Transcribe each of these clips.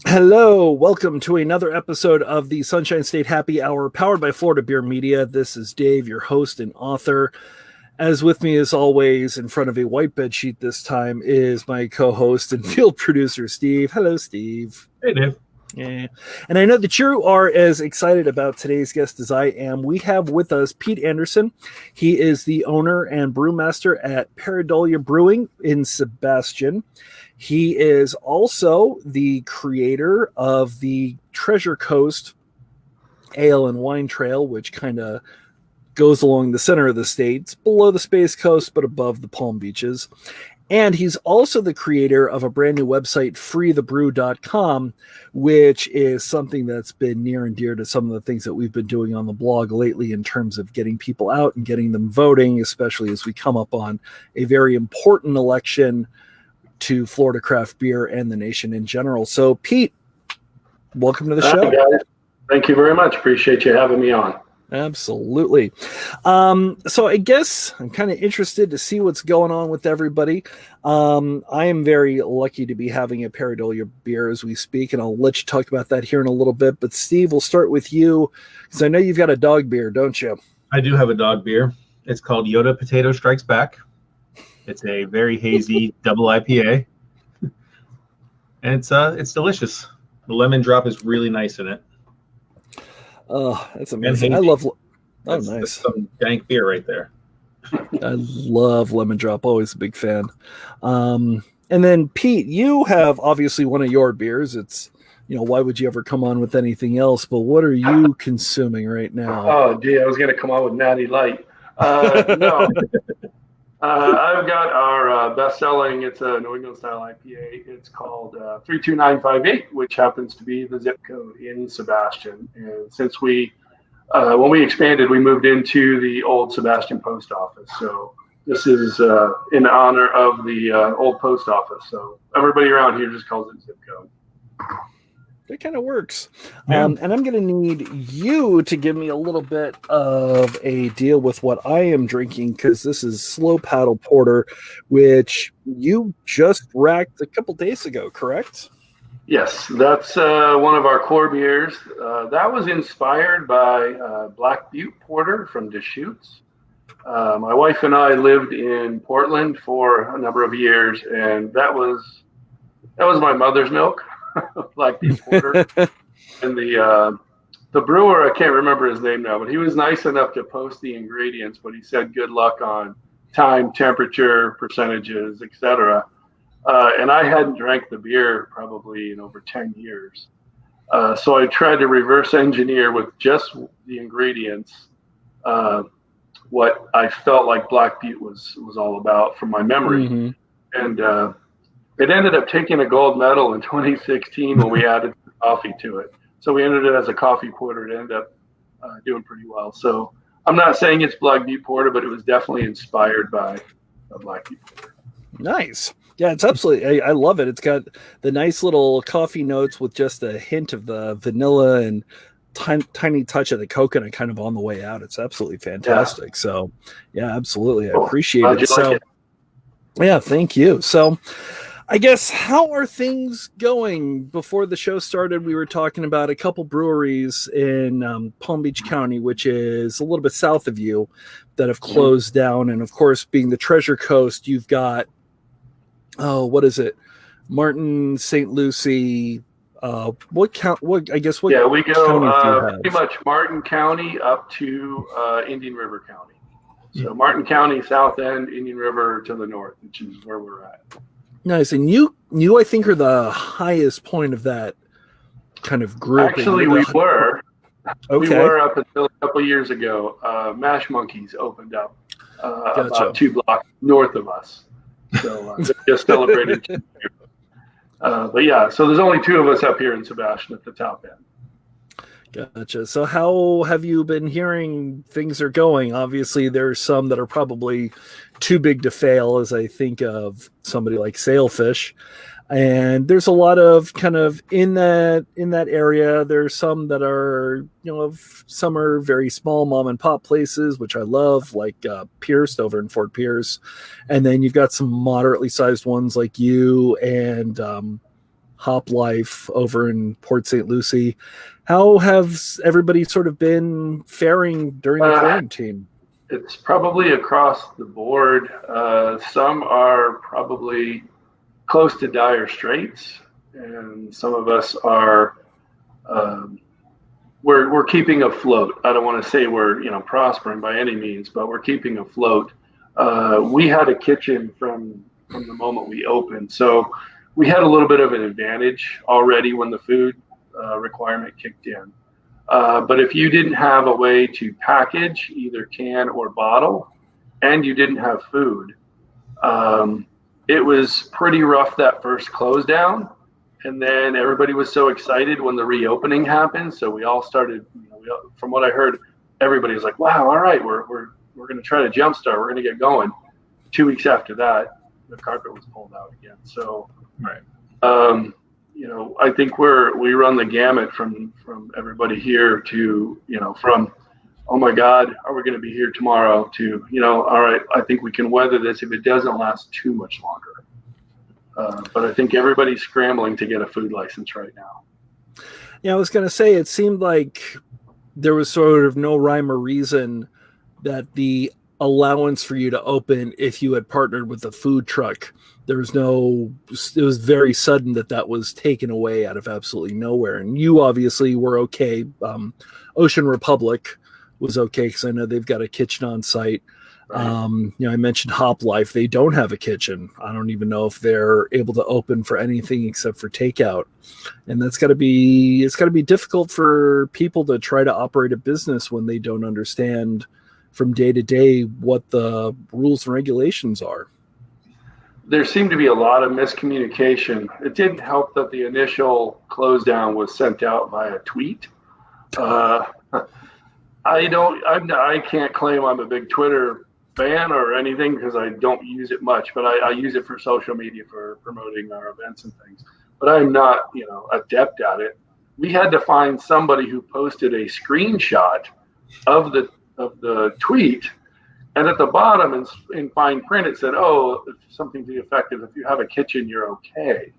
Hello, welcome to another episode of the Sunshine State Happy Hour powered by Florida Beer Media. This is Dave, your host and author. As with me, as always, in front of a white bed sheet this time is my co-host and field producer, Steve. Hello, Steve. Hey, Dave. Yeah. And I know that you are as excited about today's guest as I am. We have with us Pete Anderson. He is the owner and brewmaster at Pareidolia Brewing in Sebastian. He is also the creator of the Treasure Coast Ale and Wine Trail, which kind of goes along the center of the state. It's below the Space Coast, but above the Palm Beaches. And he's also the creator of a brand new website, freethebrew.com, which is something that's been near and dear to some of the things that we've been doing on the blog lately in terms of getting people out and getting them voting, especially as we come up on a very important election to Florida craft beer and the nation in general. So, Pete, welcome to the show. Hi, guys. Thank you very much. Appreciate you having me on. Absolutely. So I guess I'm kind of interested to see what's going on with everybody. I am very lucky to be having a Pareidolia beer as we speak, and I'll let you talk about that here in a little bit. But Steve, we'll start with you because I know you've got a dog beer, don't you? I do have a dog beer. It's called Yoda Potato Strikes Back. It's a very hazy double IPA, and it's delicious. The lemon drop is really nice in it. Oh, that's amazing. I love. That's nice. Some dank beer right there. I love lemon drop. Always a big fan. And then Pete, you have obviously one of your beers. It's, why would you ever come on with anything else? But what are you consuming right now? Oh, gee, I was going to come on with Natty Light. No. I've got our best-selling, it's a New England-style IPA. It's called 32958, which happens to be the zip code in Sebastian. And since when we expanded, we moved into the old Sebastian post office. So this is in honor of the old post office. So everybody around here just calls it zip code. That kind of works. Yeah. And I'm going to need you to give me a little bit of a deal with what I am drinking, because this is Slow Paddle Porter, which you just racked a couple days ago, correct? Yes, that's one of our core beers. That was inspired by Black Butte Porter from Deschutes. My wife and I lived in Portland for a number of years, and that was my mother's milk. Black Butte Porter. And the brewer, I can't remember his name now, but he was nice enough to post the ingredients, but he said good luck on time, temperature, percentages, etc. And I hadn't drank the beer probably in over 10 years. So I tried to reverse engineer with just the ingredients what I felt like Black Butte was all about from my memory. Mm-hmm. And it ended up taking a gold medal in 2016 when we added coffee to it. So we entered it as a coffee porter. It ended up doing pretty well. So I'm not saying it's Black Butte Porter, but it was definitely inspired by a Black Butte Porter. Nice. Yeah, it's absolutely. I love it. It's got the nice little coffee notes with just a hint of the vanilla and tiny touch of the coconut kind of on the way out. It's absolutely fantastic. Yeah. So, yeah, absolutely. I appreciate it. So, like it. Yeah, thank you. So, I guess, how are things going? Before the show started, we were talking about a couple breweries in Palm Beach County, which is a little bit south of you, that have closed down. And, of course, being the Treasure Coast, you've got, what is it? Martin, St. Lucie. What count? What I guess? What? Yeah, we go pretty much Martin County up to Indian River County. So Martin County, south end, Indian River to the north, which is where we're at. Nice. And you I think are the highest point of that kind of group. Actually, we were. Okay. We were up until a couple of years ago. Mash Monkeys opened up about 2 blocks north of us. So they just celebrated 2 years. But yeah, so there's only 2 of us up here in Sebastian at the top end. Gotcha. So how have you been hearing things are going? Obviously, there's some that are probably too big to fail, as I think of somebody like Sailfish. And there's a lot of kind of in that area. There's some that are, some are very small mom and pop places, which I love, like Pierce over in Fort Pierce. And then you've got some moderately sized ones like you and Hop Life over in Port St. Lucie. How have everybody sort of been faring during the quarantine? It's probably across the board. Some are probably close to dire straits, and some of us are we're keeping afloat. I don't want to say we're prospering by any means, but we're keeping afloat. We had a kitchen from the moment we opened, so we had a little bit of an advantage already when the food requirement kicked in. But if you didn't have a way to package, either can or bottle, and you didn't have food, it was pretty rough that first close down. And then everybody was so excited when the reopening happened. So we all started, from what I heard, everybody was like, wow, all right, we're going to try to jumpstart. We're going to get going. 2 weeks after that, the carpet was pulled out again. So, right. I think we run the gamut from everybody here to, from, oh my God, are we going to be here tomorrow to, all right, I think we can weather this if it doesn't last too much longer. But I think everybody's scrambling to get a food license right now. Yeah, I was going to say, it seemed like there was sort of no rhyme or reason that the allowance for you to open if you had partnered with a food truck. It was very sudden that was taken away out of absolutely nowhere. And you obviously were okay. Ocean Republic was okay because I know they've got a kitchen on site. Right. I mentioned Hop Life. They don't have a kitchen. I don't even know if they're able to open for anything except for takeout. And it's got to be difficult for people to try to operate a business when they don't understand from day to day what the rules and regulations are. There seemed to be a lot of miscommunication. It didn't help that the initial close down was sent out via tweet. I can't claim I'm a big Twitter fan or anything because I don't use it much, but I use it for social media for promoting our events and things. But I'm not, adept at it. We had to find somebody who posted a screenshot of the tweet, and at the bottom in fine print it said, "Oh, something to the effect of if you have a kitchen, you're okay."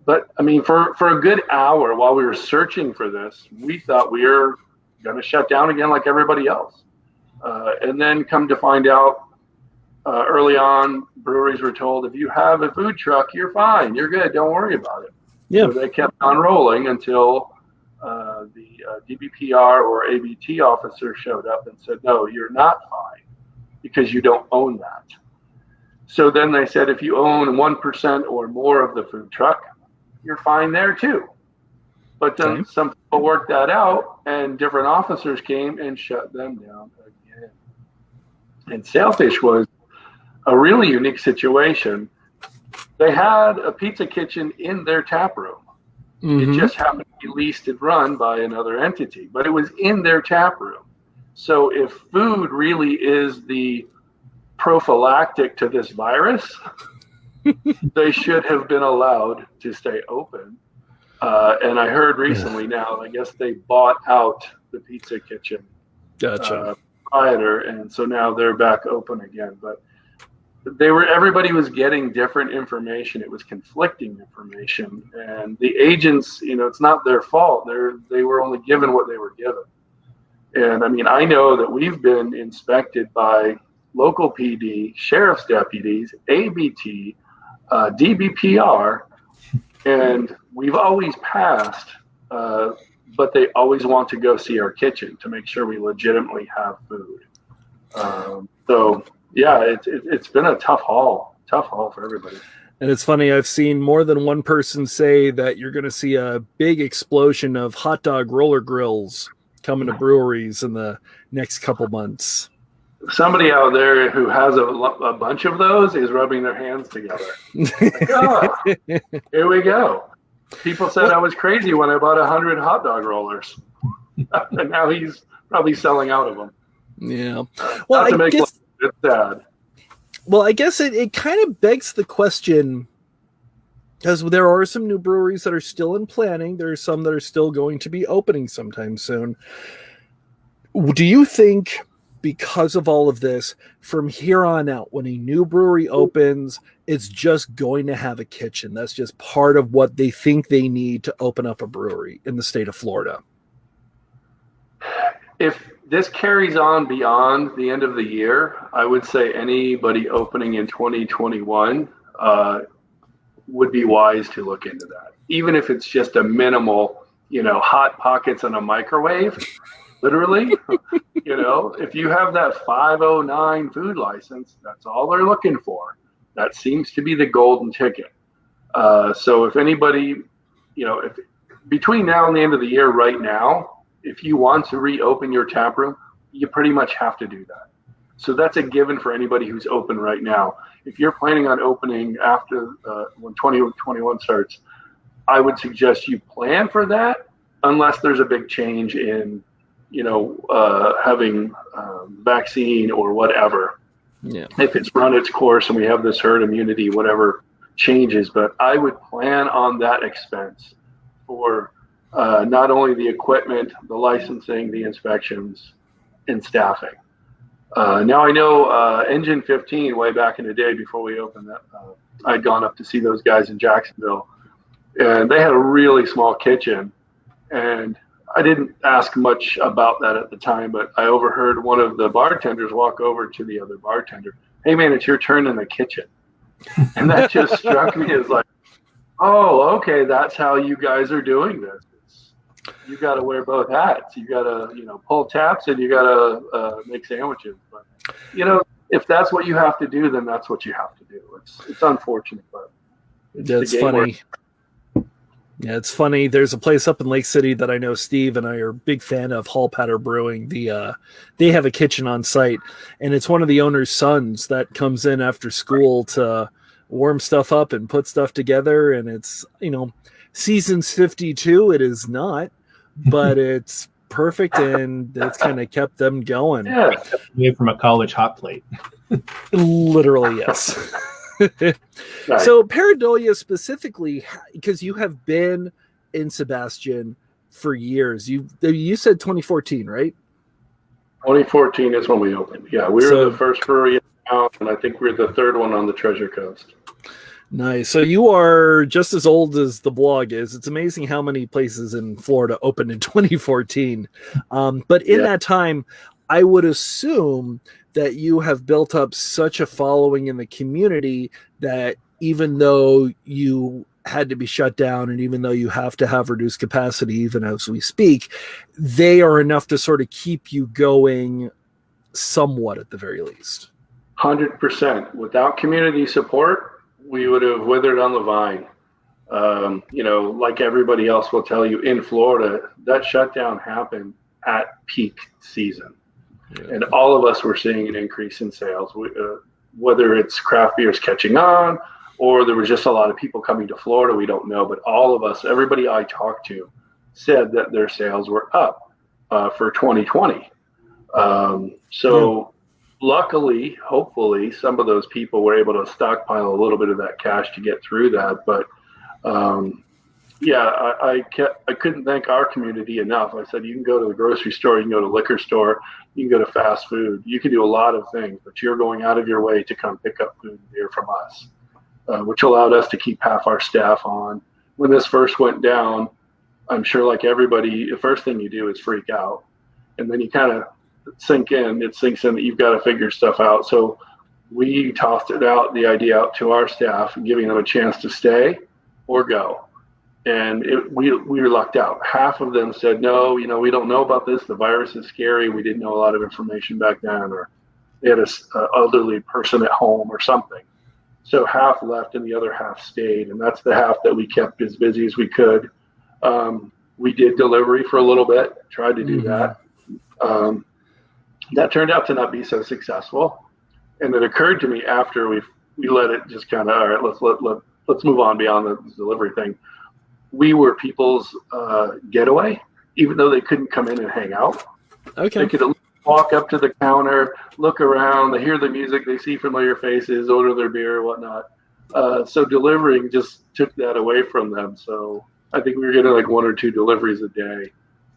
But I mean, for a good hour while we were searching for this, we thought we were going to shut down again like everybody else. And then come to find out, early on, breweries were told, if you have a food truck, you're fine, you're good, don't worry about it. Yeah. So they kept on rolling until the DBPR or ABT officer showed up and said, no, you're not fine because you don't own that. So then they said, if you own 1% or more of the food truck, you're fine there too. But then some people worked that out, and different officers came and shut them down again. And Sailfish was a really unique situation. They had a pizza kitchen in their tap room. Mm-hmm. It just happened to be leased and run by another entity, but it was in their tap room. So if food really is the prophylactic to this virus, they should have been allowed to stay open. And I heard recently now, I guess they bought out the pizza kitchen proprietor, and so now they're back open again. But everybody was getting different information. It was conflicting information, and the agents, it's not their fault. They were only given what they were given. And I mean, I know that we've been inspected by local PD, sheriff's deputies, ABT, DBPR, and we've always passed, but they always want to go see our kitchen to make sure we legitimately have food. So yeah, it's been a tough haul for everybody. And it's funny, I've seen more than one person say that you're going to see a big explosion of hot dog roller grills coming to breweries in the next couple months. Somebody out there who has a bunch of those is rubbing their hands together. Like, oh, here we go. People said I was crazy when I bought 100 hot dog rollers. And now he's probably selling out of them. Yeah. Well, I guess it's sad. Well, I guess it kind of begs the question, because there are some new breweries that are still in planning. There are some that are still going to be opening sometime soon. Do you think because of all of this, from here on out, when a new brewery opens, it's just going to have a kitchen. That's just part of what they think they need to open up a brewery in the state of Florida. If this carries on beyond the end of the year, I would say anybody opening in 2021 would be wise to look into that. Even if it's just a minimal, hot pockets in a microwave, literally, if you have that 509 food license, that's all they're looking for. That seems to be the golden ticket. So if anybody, if between now and the end of the year right now, if you want to reopen your tap room, you pretty much have to do that. So that's a given for anybody who's open right now. If you're planning on opening after when 2021 starts, I would suggest you plan for that, unless there's a big change in, having vaccine or whatever. Yeah. If it's run its course and we have this herd immunity, whatever changes, but I would plan on that expense for not only the equipment, the licensing, the inspections, and staffing. Now I know Engine 15, way back in the day before we opened that, I'd gone up to see those guys in Jacksonville, and they had a really small kitchen. And I didn't ask much about that at the time, but I overheard one of the bartenders walk over to the other bartender. "Hey man, it's your turn in the kitchen." And that just struck me as like, oh, okay, that's how you guys are doing this. You got to wear both hats. You got to, pull taps, and you got to make sandwiches. But, if that's what you have to do, then that's what you have to do. It's unfortunate, but that's funny. Yeah, it's funny. There's a place up in Lake City that I know Steve and I are a big fan of, Hall Patter Brewing. They have a kitchen on site, and it's one of the owner's sons that comes in after school to warm stuff up and put stuff together. And it's, season's 52. It is not, but it's perfect, and it's kind of kept them going. Yeah, made from a college hot plate. Literally, yes. Right. So Pareidolia specifically, because you have been in Sebastian for years. You said 2014, right? 2014 is when we opened. Yeah, we were the first brewery in town, and I think we're the third one on the Treasure Coast. Nice. So you are just as old as the blog is. It's amazing how many places in Florida opened in 2014. But in that time, I would assume that you have built up such a following in the community that even though you had to be shut down, and even though you have to have reduced capacity, even as we speak, they are enough to sort of keep you going somewhat at the very least. 100%. Without community support, we would have withered on the vine. Like everybody else will tell you, in Florida, that shutdown happened at peak season. Yeah. And all of us were seeing an increase in sales, whether it's craft beers catching on, or there was just a lot of people coming to Florida. We don't know, but all of us, everybody I talked to, said that their sales were up for 2020. Luckily, hopefully, some of those people were able to stockpile a little bit of that cash to get through that. But I couldn't thank our community enough. I said, you can go to the grocery store, you can go to the liquor store, you can go to fast food, you can do a lot of things, but you're going out of your way to come pick up food and beer from us, which allowed us to keep half our staff on. When this first went down, I'm sure like everybody, the first thing you do is freak out. And then you kind of it sinks in that you've got to figure stuff out. So we tossed the idea out to our staff and giving them a chance to stay or go. And we were lucked out. Half of them said, no, we don't know about this. The virus is scary. We didn't know a lot of information back then, or they had an elderly person at home or something. So half left and the other half stayed. And that's the half that we kept as busy as we could. We did delivery for a little bit, tried to do that. That turned out to not be so successful. And it occurred to me after we let it just kind of, all right, let's move on beyond the delivery thing. We were people's getaway, even though they couldn't come in and hang out. Okay. They could walk up to the counter, look around, they hear the music, they see familiar faces, order their beer or whatnot. So delivering just took that away from them. So I think we were getting like 1 or 2 deliveries a day.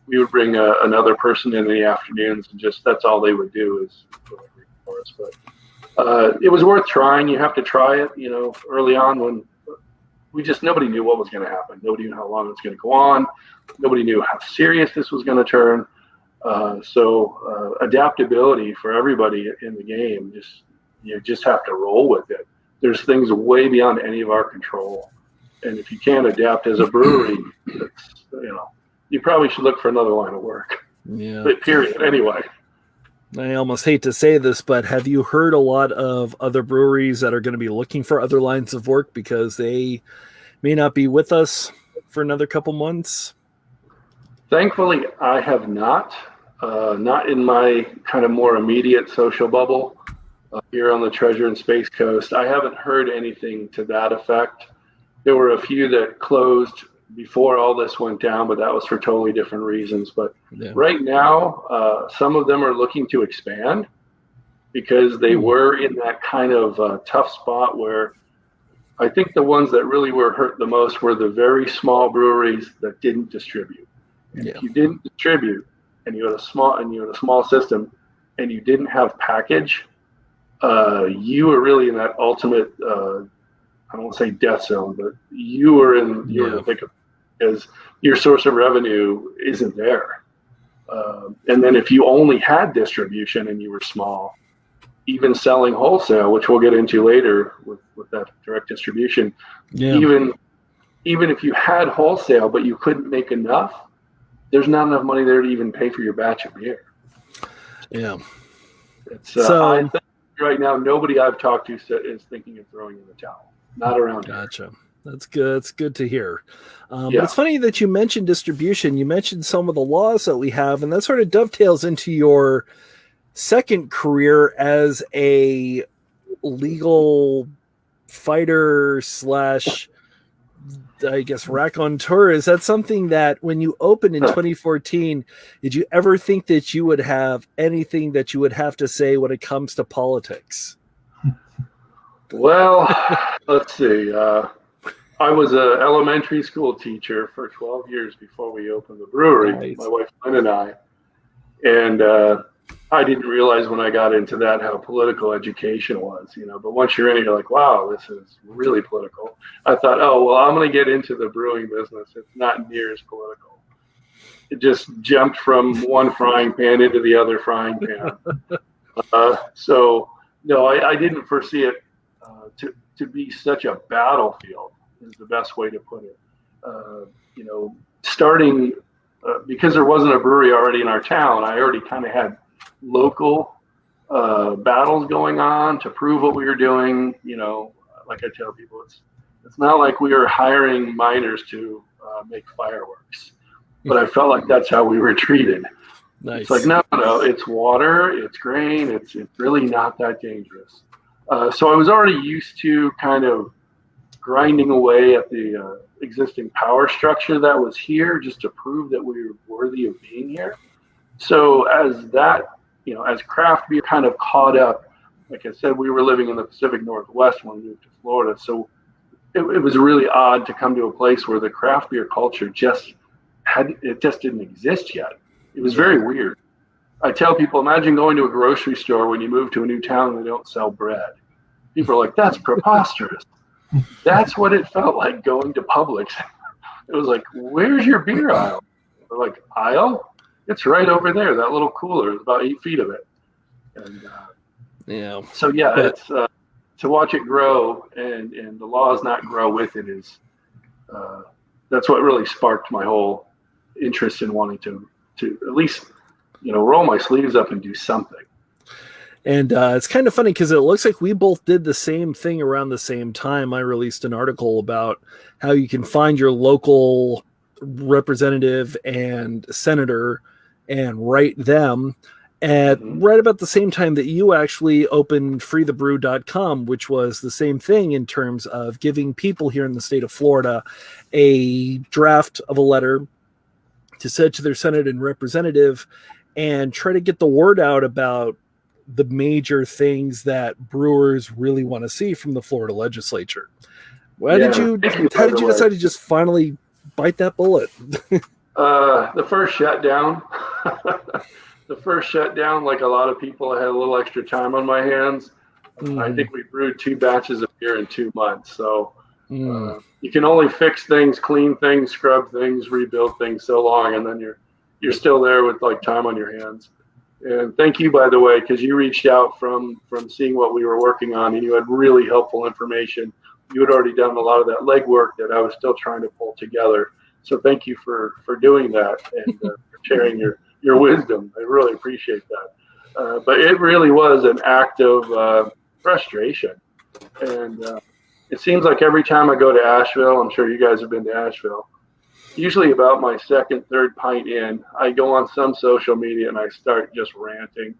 we would bring another person in the afternoons, and just that's all they would do is delivery for us. But it was worth trying. You have to try it, early on when nobody knew what was going to happen. Nobody knew how long it was going to go on. Nobody knew how serious this was going to turn. So adaptability for everybody in the game, you just have to roll with it. There's things way beyond any of our control. And if you can't adapt as a brewery, you probably should look for another line of work. Yeah. But period. Anyway. I almost hate to say this, but have you heard a lot of other breweries that are going to be looking for other lines of work because they may not be with us for another couple months? Thankfully, I have not. Not in my kind of more immediate social bubble here on the Treasure and Space Coast. I haven't heard anything to that effect. There were a few that closed before all this went down, but that was for totally different reasons. But right now, some of them are looking to expand because they were in that kind of tough spot where I think the ones that really were hurt the most were the very small breweries that didn't distribute. And if you didn't distribute and you had a small system and you didn't have package, you were really in that ultimate I don't want to say death zone, but you were in the thick of it because your source of revenue isn't there. And then if you only had distribution and you were small, even selling wholesale, which we'll get into later with that direct distribution, even if you had wholesale but you couldn't make enough, there's not enough money there to even pay for your batch of beer. Yeah. I think right now, nobody I've talked to is thinking of throwing in the towel. Not around here. Gotcha. That's good. It's good to hear. But it's funny that you mentioned distribution. You mentioned some of the laws that we have, and that sort of dovetails into your second career as a legal fighter / I guess raconteur. Is that something that when you opened in 2014, did you ever think that you would have anything that you would have to say when it comes to politics? Well, let's see. I was an elementary school teacher for 12 years before we opened the brewery, nice. My wife Lynn and I. And I didn't realize when I got into that how political education was, But once you're in it, you're like, wow, this is really political. I thought, oh, well, I'm going to get into the brewing business. It's not near as political. It just jumped from one frying pan into the other frying pan. So, no, I didn't foresee it to be such a battlefield is the best way to put it. Starting because there wasn't a brewery already in our town, I already kind of had local battles going on to prove what we were doing. Like I tell people, it's not like we were hiring miners to make fireworks, but I felt like that's how we were treated. Nice. It's like, no, it's water, it's grain, it's really not that dangerous. So I was already used to kind of grinding away at the existing power structure that was here just to prove that we were worthy of being here. So as that, as craft beer kind of caught up, like I said, we were living in the Pacific Northwest when we moved to Florida. So it was really odd to come to a place where the craft beer culture just didn't exist yet. It was very weird. I tell people, imagine going to a grocery store when you move to a new town and they don't sell bread. People are like, that's preposterous. That's what it felt like going to Publix. It was like, where's your beer aisle? They're like, aisle? It's right over there, that little cooler. It's about 8 feet of it. And so, it's to watch it grow and the laws not grow with it is that's what really sparked my whole interest in wanting to at least roll my sleeves up and do something. And it's kind of funny because it looks like we both did the same thing around the same time. I released an article about how you can find your local representative and senator and write them at right about the same time that you actually opened freethebrew.com, which was the same thing in terms of giving people here in the state of Florida a draft of a letter to send to their Senate and representative and try to get the word out about the major things that brewers really want to see from the Florida legislature. How did you decide to just finally bite that bullet? The first shutdown, like a lot of people, I had a little extra time on my hands. I think we brewed 2 batches of beer in 2 months. So you can only fix things, clean things, scrub things, rebuild things so long, and then you're still there with like time on your hands. And thank you, by the way, because you reached out from seeing what we were working on, and you had really helpful information. You had already done a lot of that legwork that I was still trying to pull together. So thank you for doing that and for sharing your wisdom. I really appreciate that. But it really was an act of frustration. And it seems like every time I go to Asheville, I'm sure you guys have been to Asheville, usually about my second, third pint in, I go on some social media and I start just ranting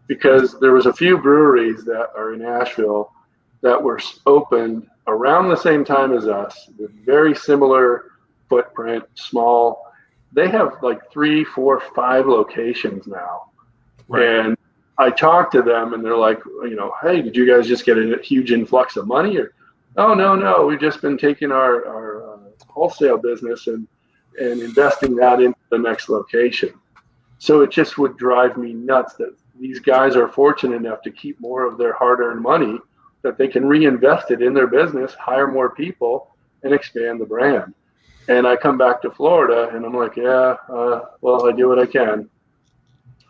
because there was a few breweries that are in Asheville that were opened around the same time as us with very similar footprint, small. They have like 3, 4, 5 locations now. Right. And I talked to them and they're like, hey, did you guys just get a huge influx of money? Or, oh, no, we've just been taking our wholesale business and investing that into the next location. So it just would drive me nuts that these guys are fortunate enough to keep more of their hard-earned money that they can reinvest it in their business, hire more people, and expand the brand. And I come back to Florida and I'm like, well, I do what I can,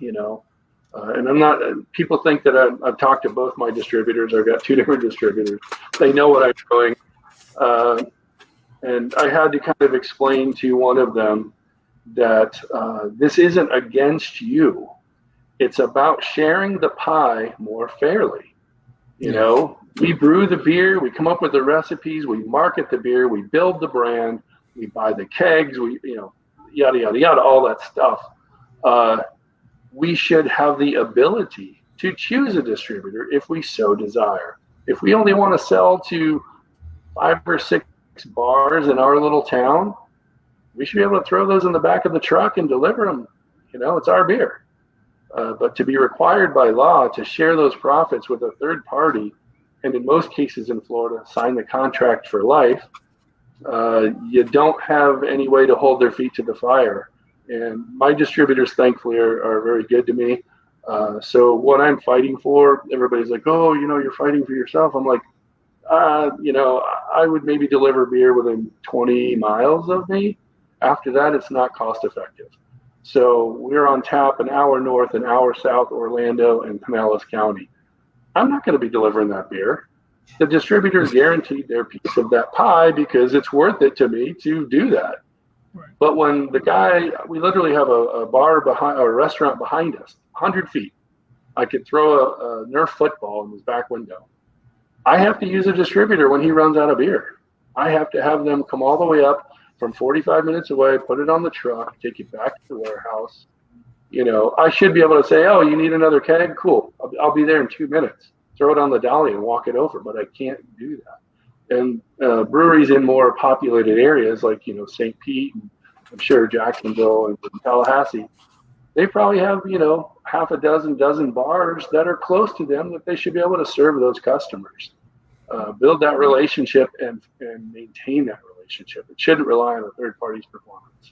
and I'm not, people think that I've talked to both my distributors. I've got 2 different distributors. They know what I'm doing. And I had to kind of explain to one of them that this isn't against you. It's about sharing the pie more fairly. We brew the beer, we come up with the recipes, we market the beer, we build the brand, we buy the kegs, yada, yada, yada, all that stuff. We should have the ability to choose a distributor if we so desire. If we only want to sell to 5 or 6 bars in our little town, we should be able to throw those in the back of the truck and deliver them. It's our beer. But to be required by law to share those profits with a third party, and in most cases in Florida, sign the contract for life, you don't have any way to hold their feet to the fire. And my distributors, thankfully, are very good to me. So what I'm fighting for, everybody's like, oh, you're fighting for yourself. I'm like, I would maybe deliver beer within 20 miles of me. After that, it's not cost effective. So we're on tap an hour north, an hour south, Orlando and Pinellas County. I'm not going to be delivering that beer. The distributor guaranteed their piece of that pie because it's worth it to me to do that. Right. But when the guy, we literally have a bar behind, or a restaurant behind us, 100 feet. I could throw a Nerf football in his back window. I have to use a distributor when he runs out of beer. I have to have them come all the way up from 45 minutes away, put it on the truck, take it back to the warehouse. I should be able to say, oh, you need another keg? Cool. I'll be there in 2 minutes. Throw it on the dolly and walk it over, but I can't do that. And breweries in more populated areas like, St. Pete, and I'm sure Jacksonville and Tallahassee, they probably have, half a dozen bars that are close to them that they should be able to serve those customers. Build that relationship and maintain that relationship. It shouldn't rely on a third party's performance.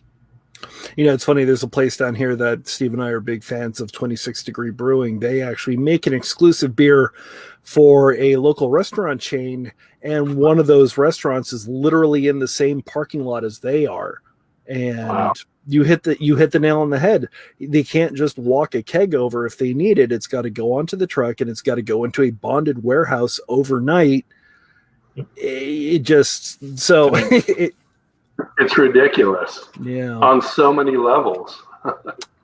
It's funny. There's a place down here that Steve and I are big fans of, 26 Degree Brewing. They actually make an exclusive beer for a local restaurant chain, and one of those restaurants is literally in the same parking lot as they are. And wow. You hit the nail on the head. They can't just walk a keg over if they need it. It's got to go onto the truck, and it's got to go into a bonded warehouse overnight. It's ridiculous. Yeah. On so many levels.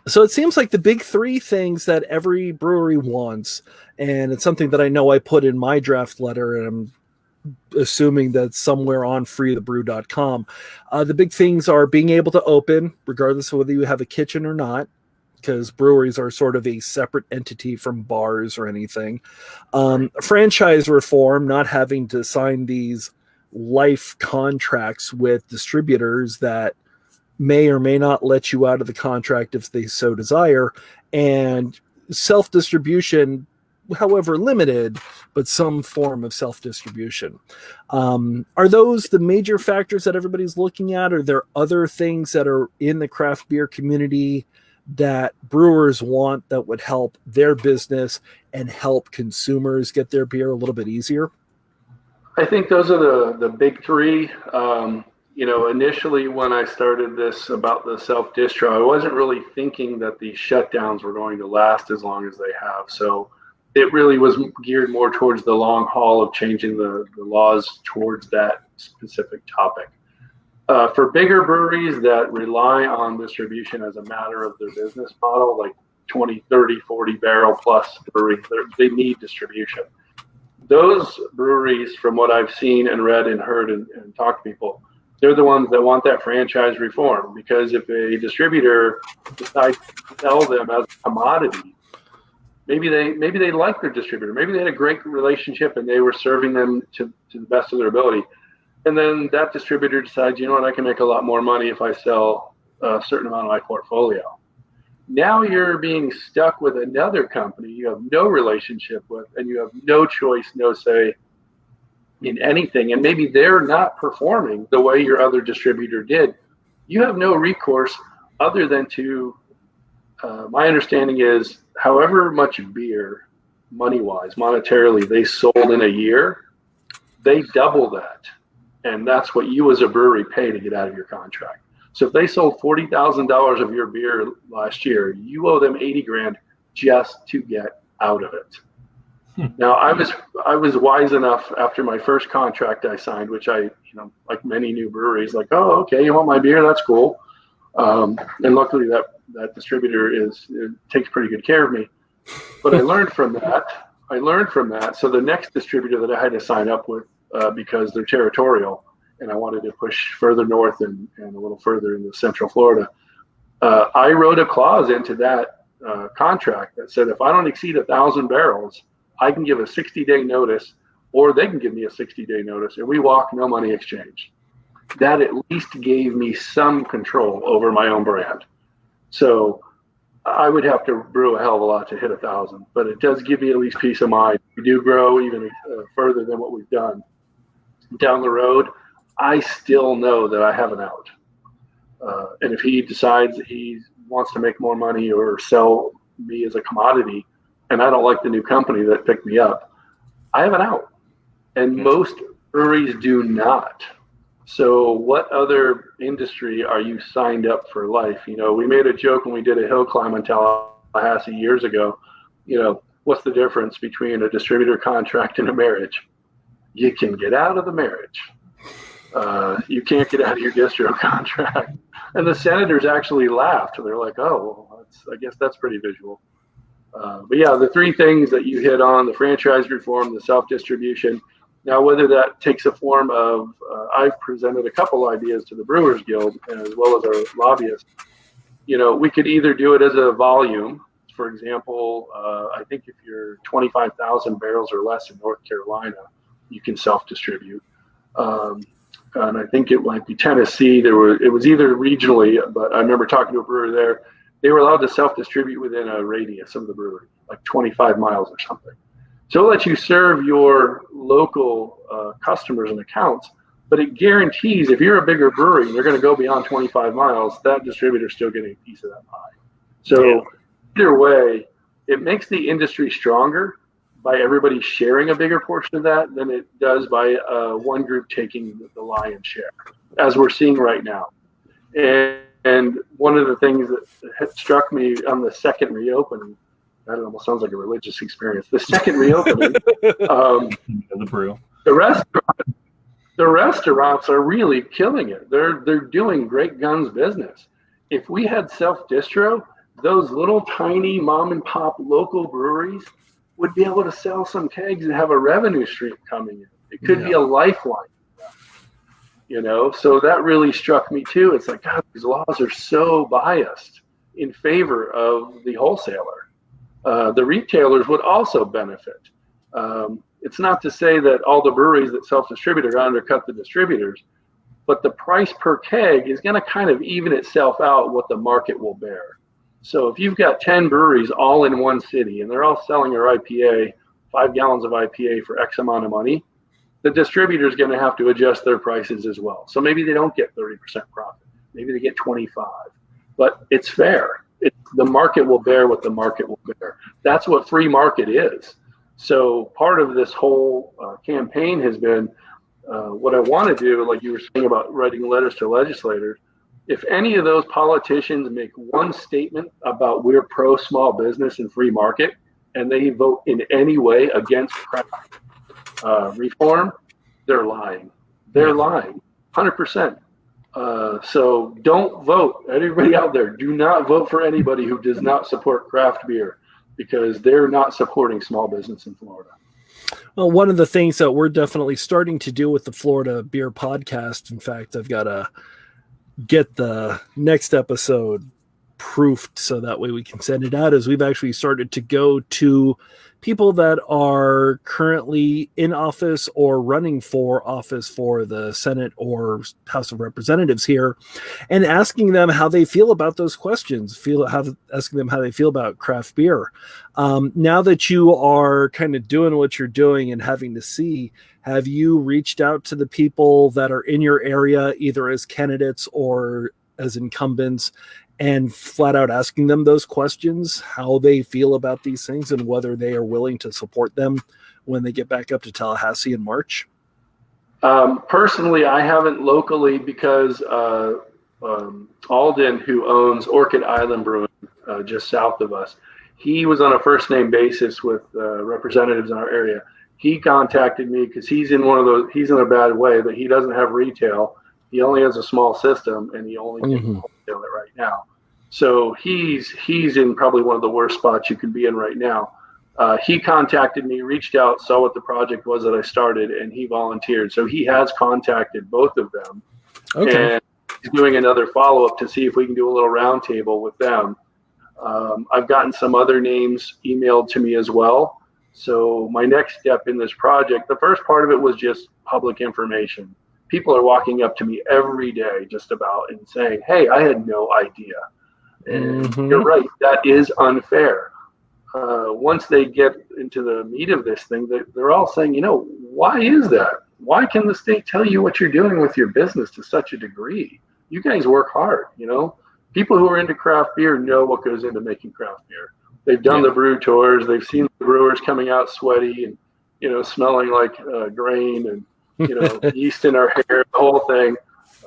So it seems like the big 3 things that every brewery wants, and it's something that I know I put in my draft letter, and I'm assuming that somewhere on freethebrew.com. The big things are being able to open, regardless of whether you have a kitchen or not, because breweries are sort of a separate entity from bars or anything. Franchise reform, not having to sign these life contracts with distributors that may or may not let you out of the contract if they so desire, and self-distribution however limited, but some form of self-distribution. Are those the major factors that everybody's looking at? Are there other things that are in the craft beer community that brewers want that would help their business and help consumers get their beer a little bit easier? I think those are the big three. Initially when I started this about the self-distro, I wasn't really thinking that these shutdowns were going to last as long as they have. So it really was geared more towards the long haul of changing the laws towards that specific topic. For bigger breweries that rely on distribution as a matter of their business model, like 20, 30, 40 barrel plus breweries, they need distribution. Those breweries, from what I've seen and read and heard and talked to people, they're the ones that want that franchise reform, because if a distributor decides to sell them as a commodity, maybe they like their distributor, maybe they had a great relationship and they were serving them to the best of their ability, and then that distributor decides, you know what, I can make a lot more money if I sell a certain amount of my portfolio. Now you're being stuck with another company you have no relationship with, and you have no choice, no say in anything, and maybe they're not performing the way your other distributor did. You have no recourse other than to, my understanding is, however much beer, money-wise, monetarily, they sold in a year, they double that. And that's what you as a brewery pay to get out of your contract. So if they sold $40,000 of your beer last year, you owe them $80,000 just to get out of it. Now, I was wise enough after my first contract I signed, which I, like many new breweries, like, oh, okay, you want my beer? That's cool. And luckily that distributor takes pretty good care of me. But I learned from that. So the next distributor that I had to sign up with, because they're territorial, and I wanted to push further north and a little further into Central Florida, I wrote a clause into that contract that said if I don't exceed 1,000 barrels, I can give a 60-day notice, or they can give me a 60-day notice, and we walk, no money exchange. That at least gave me some control over my own brand. So I would have to brew a hell of a lot to hit 1,000, but it does give me at least peace of mind. We do grow even further than what we've done. Down the road, I still know that I have an out. And if he decides that he wants to make more money or sell me as a commodity, and I don't like the new company that picked me up, I have an out. And most breweries do not. So what other industry are you signed up for life? We made a joke when we did a hill climb in Tallahassee years ago. What's the difference between a distributor contract and a marriage? You can get out of the marriage. You can't get out of your distro contract. And the senators actually laughed. They're like, oh, well, I guess that's pretty visual. But yeah, the three things that you hit on, the franchise reform, the self-distribution. Now, whether that takes a form of, I've presented a couple ideas to the Brewers Guild as well as our lobbyists. We could either do it as a volume. For example, I think if you're 25,000 barrels or less in North Carolina, you can self-distribute. And I think it might be Tennessee. It was either regionally, but I remember talking to a brewer there. They were allowed to self-distribute within a radius of the brewery, like 25 miles or something. So it lets you serve your local customers and accounts, but it guarantees if you're a bigger brewery and you're going to go beyond 25 miles, that distributor's still getting a piece of that pie. So either way, it makes the industry stronger by everybody sharing a bigger portion of that than it does by one group taking the lion's share, as we're seeing right now. And one of the things that struck me on the second reopening, that almost sounds like a religious experience. The second reopening, the restaurants are really killing it. They're doing great guns business. If we had self-distro, those little tiny mom and pop local breweries would be able to sell some kegs and have a revenue stream coming in. It could be a lifeline. So that really struck me too. It's like, God, these laws are so biased in favor of the wholesaler. The retailers would also benefit. It's not to say that all the breweries that self-distribute are going to undercut the distributors, but the price per keg is going to kind of even itself out what the market will bear. So if you've got 10 breweries all in one city and they're all selling their IPA, 5 gallons of IPA for X amount of money, the distributor is going to have to adjust their prices as well. So maybe they don't get 30% profit. Maybe they get 25, but it's fair. The market will bear what the market will bear. That's what free market is. So part of this whole campaign has been what I want to do, like you were saying about writing letters to legislators. If any of those politicians make one statement about we're pro small business and free market, and they vote in any way against craft reform, they're lying. They're lying, 100%. So don't vote. Everybody out there, do not vote for anybody who does not support craft beer, because they're not supporting small business in Florida. Well, one of the things that we're definitely starting to do with the Florida Beer Podcast, in fact, I've got to get the next episode proofed so that way we can send it out, is we've actually started to go to people that are currently in office or running for office for the Senate or House of Representatives here, and asking them how they feel about those questions, asking them how they feel about craft beer. Now that you are kind of doing what you're doing and having to see, have you reached out to the people that are in your area, either as candidates or as incumbents, and flat out asking them those questions, how they feel about these things and whether they are willing to support them when they get back up to Tallahassee in March? Personally, I haven't locally, because Alden, who owns Orchid Island Brewing just south of us, he was on a first name basis with representatives in our area. He contacted me because he's in a bad way that he doesn't have retail. He only has a small system, and he only can wholesale it right now. So he's in probably one of the worst spots you can be in right now. He contacted me, reached out, saw what the project was that I started, and he volunteered. So he has contacted both of them. Okay. And he's doing another follow-up to see if we can do a little roundtable with them. I've gotten some other names emailed to me as well. So my next step in this project, the first part of it was just public information. People are walking up to me every day just about and saying, hey, I had no idea. And you're right, that is unfair. Once they get into the meat of this thing, they're all saying, why is that? Why can the state tell you what you're doing with your business to such a degree? You guys work hard, People who are into craft beer know what goes into making craft beer. They've done the brew tours. They've seen the brewers coming out sweaty and, smelling like grain and, yeast in our hair, the whole thing.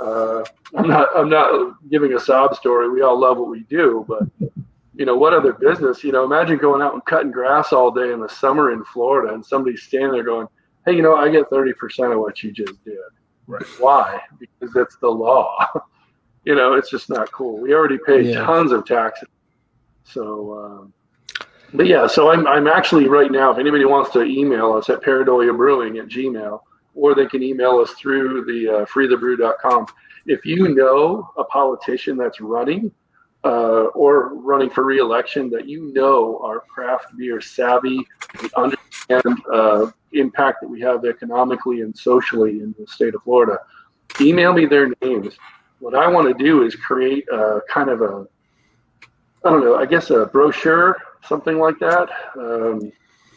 I'm not giving a sob story. We all love what we do, but what other business? Imagine going out and cutting grass all day in the summer in Florida, and somebody's standing there going, "Hey, I get 30% of what you just did." Right? Why? Because that's the law. It's just not cool. We already pay tons of taxes. So, but yeah. So I'm actually right now. If anybody wants to email us at pareidoliabrewing@gmail.com. Or they can email us through the freethebrew.com. If you know a politician that's running or running for re-election that are craft beer savvy, understand impact that we have economically and socially in the state of Florida, email me their names. What I want to do is create a kind of a brochure, something like that.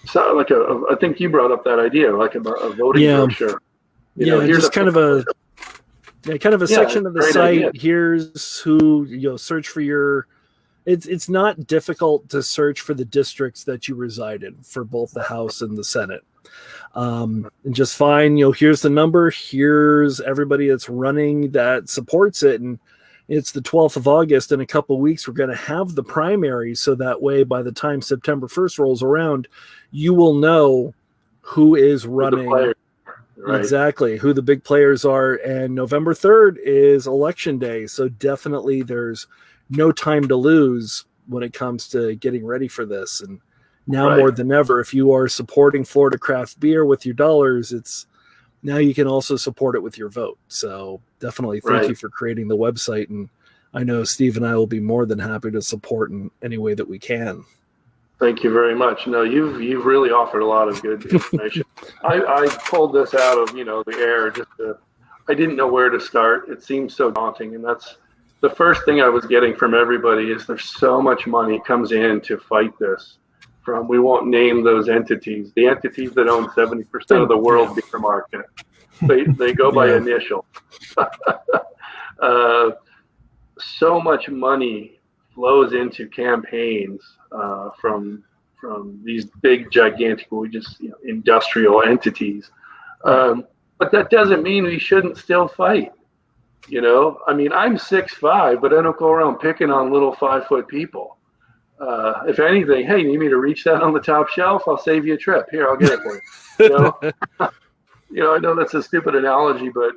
So I think you brought up that idea, like a voting brochure. Here's just kind of a section of the site. Idea. Here's who search for your. It's not difficult to search for the districts that you reside in for both the House and the Senate, and just find here's the number. Here's everybody that's running that supports it, and it's the 12th of August. In a couple of weeks, we're going to have the primary. So that way, by the time September 1st rolls around, you will know who is running. Right. Exactly. Who the big players are. And November 3rd is election day. So definitely there's no time to lose when it comes to getting ready for this. And now more than ever, if you are supporting Florida craft beer with your dollars, now you can also support it with your vote. So definitely thank you for creating the website. And I know Steve and I will be more than happy to support in any way that we can. Thank you very much. No, you've really offered a lot of good information. I pulled this out of the air. I didn't know where to start. It seems so daunting, and that's the first thing I was getting from everybody is there's so much money comes in to fight this. From, we won't name those entities, the entities that own 70% of the world beer market. They go by initial. So much money flows into campaigns from these big, gigantic, industrial entities. But that doesn't mean we shouldn't still fight. I mean, I'm 6'5", but I don't go around picking on little 5-foot people. If anything, hey, you need me to reach that on the top shelf? I'll save you a trip. Here, I'll get it for you. I know that's a stupid analogy, but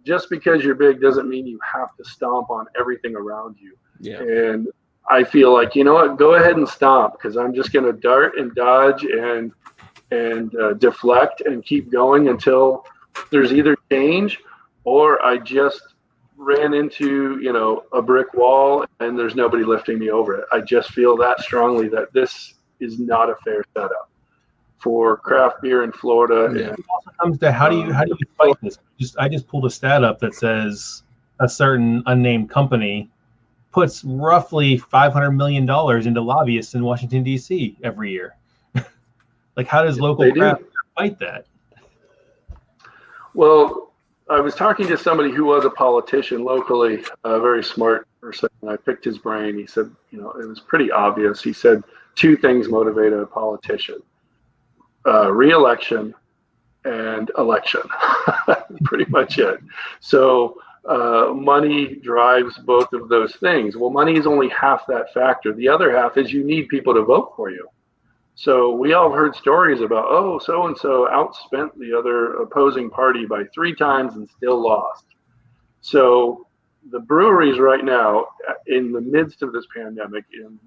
just because you're big doesn't mean you have to stomp on everything around you. Yeah. And I feel like, you know what, go ahead and stomp, because I'm just going to dart and dodge and deflect and keep going until there's either change or I just ran into, a brick wall and there's nobody lifting me over it. I just feel that strongly that this is not a fair setup for craft beer in Florida. Yeah. It also comes to how do you fight this? I just pulled a stat up that says a certain unnamed company puts roughly $500 million into lobbyists in Washington, D.C. every year. Like, how does local craft fight that? Well, I was talking to somebody who was a politician locally, a very smart person, and I picked his brain. He said, it was pretty obvious. He said 2 things motivate a politician: re-election and election. Pretty much it. So money drives both of those things. Well, money is only half that factor. The other half is you need people to vote for you. So we all heard stories about, so-and-so outspent the other opposing party by 3 times and still lost. So the breweries right now, in the midst of this pandemic, in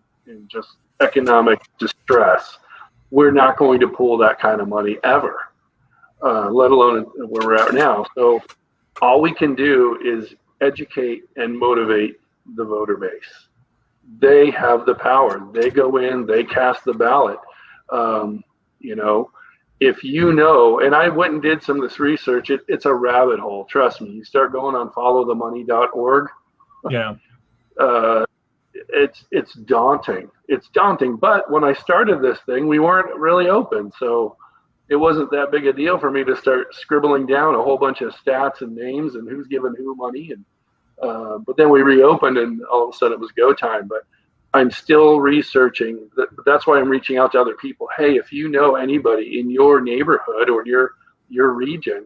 just economic distress, we're not going to pull that kind of money ever, let alone where we're at now. So all we can do is educate and motivate the voter base. They have the power. They go in, they cast the ballot. If and I went and did some of this research, it's a rabbit hole. Trust me. You start going on followthemoney.org. Yeah. It's daunting. It's daunting. But when I started this thing, we weren't really open. So it wasn't that big a deal for me to start scribbling down a whole bunch of stats and names and who's giving who money. And but then we reopened and all of a sudden it was go time. But I'm still researching. That's why I'm reaching out to other people. Hey, if you know anybody in your neighborhood or your region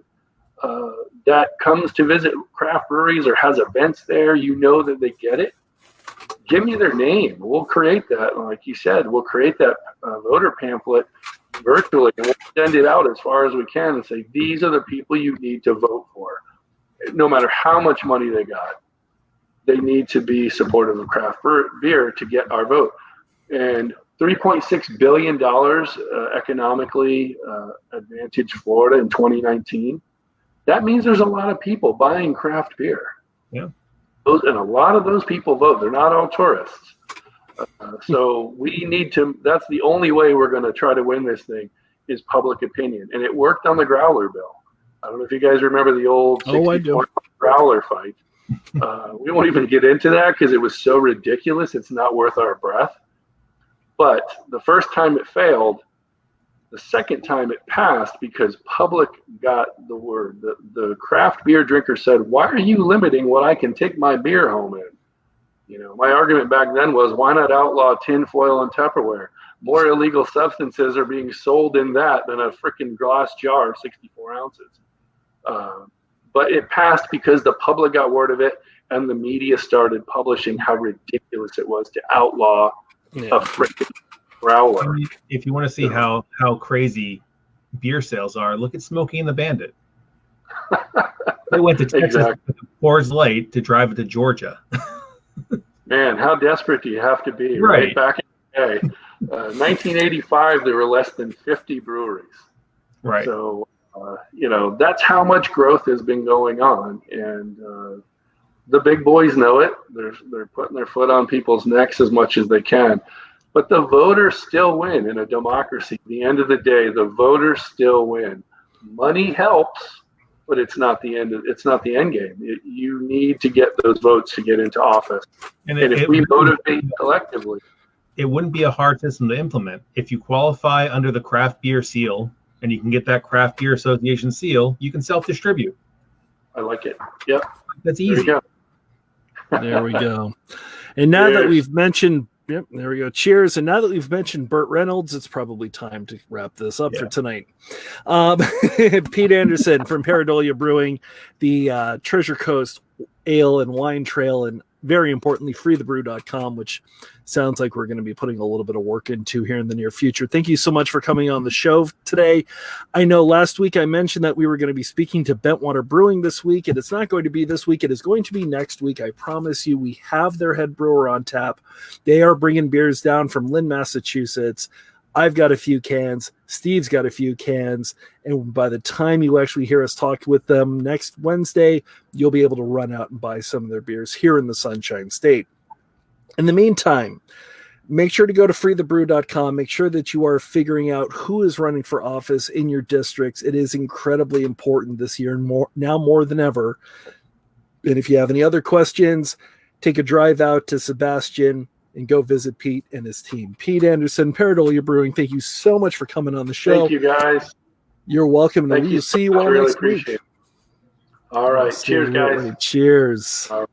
that comes to visit craft breweries or has events there, that they get it, give me their name. We'll create that. Like you said, we'll create that voter pamphlet virtually, and we'll send it out as far as we can and say, these are the people you need to vote for. No matter how much money they got, they need to be supportive of craft beer to get our vote. And $3.6 billion economically advantaged Florida in 2019. That means there's a lot of people buying craft beer. Yeah. And a lot of those people vote. They're not all tourists. So we need to, that's the only way we're going to try to win this thing is public opinion. And it worked on the growler bill. I don't know if you guys remember the old 64 growler fight. We won't even get into that because it was so ridiculous. It's not worth our breath. But the first time it failed, the second time it passed because public got the word. The craft beer drinker said, why are you limiting what I can take my beer home in? My argument back then was, why not outlaw tin foil and Tupperware? More illegal substances are being sold in that than a freaking glass jar of 64 ounces. But it passed because the public got word of it and the media started publishing how ridiculous it was to outlaw a freaking growler. If you want to see how crazy beer sales are, look at Smokey and the Bandit. They went to Texas with Coors Light to drive it to Georgia. Man, how desperate do you have to be? Right back in the day. 1985, there were less than 50 breweries. Right. So, that's how much growth has been going on. And the big boys know it. They're putting their foot on people's necks as much as they can. But the voters still win in a democracy. At the end of the day, the voters still win. Money helps, but it's not the end. It's not the end game. You need to get those votes to get into office. And if we motivate collectively, it wouldn't be a hard system to implement. If you qualify under the craft beer seal and you can get that craft beer association seal, you can self-distribute. I like it. Yep. That's easy. There we go. And now that we've mentioned, there we go. Cheers. And now that we've mentioned Burt Reynolds, it's probably time to wrap this up for tonight. Pete Anderson from Pareidolia Brewing, the Treasure Coast Ale and Wine Trail, and very importantly, freethebrew.com, which sounds like we're going to be putting a little bit of work into here in the near future. Thank you so much for coming on the show today. I know last week I mentioned that we were going to be speaking to Bentwater Brewing this week, and it's not going to be this week. It is going to be next week. I promise you, we have their head brewer on tap. They are bringing beers down from Lynn, Massachusetts. I've got a few cans. Steve's got a few cans. And by the time you actually hear us talk with them next Wednesday, you'll be able to run out and buy some of their beers here in the Sunshine State. In the meantime, make sure to go to freethebrew.com. Make sure that you are figuring out who is running for office in your districts. It is incredibly important this year, now more than ever. And if you have any other questions, take a drive out to Sebastian and go visit Pete and his team. Pete Anderson, Pareidolia Brewing, thank you so much for coming on the show. Thank you, guys. You're welcome. And we'll see you all really next week. appreciate it. All right. Cheers, guys. Cheers. All right.